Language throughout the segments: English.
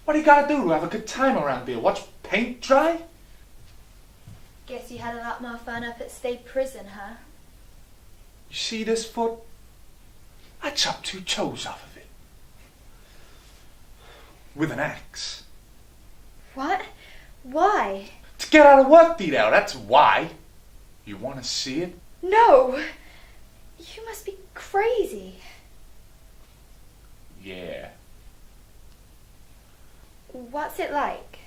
What do you gotta do to have a good time around here? Watch paint dry? Guess you had a lot more fun up at state prison, huh? You see this foot? I chopped 2 toes off of it. With an axe. What? Why? To get out of work, Dito, that's why. You wanna see it? No! You must be crazy. Yeah. What's it like?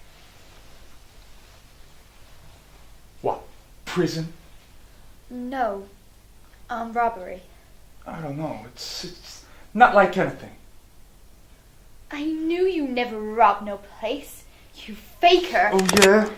What? Prison? No. Armed robbery. I don't know. It's not like anything. I knew you never robbed no place. You faker. Oh, yeah?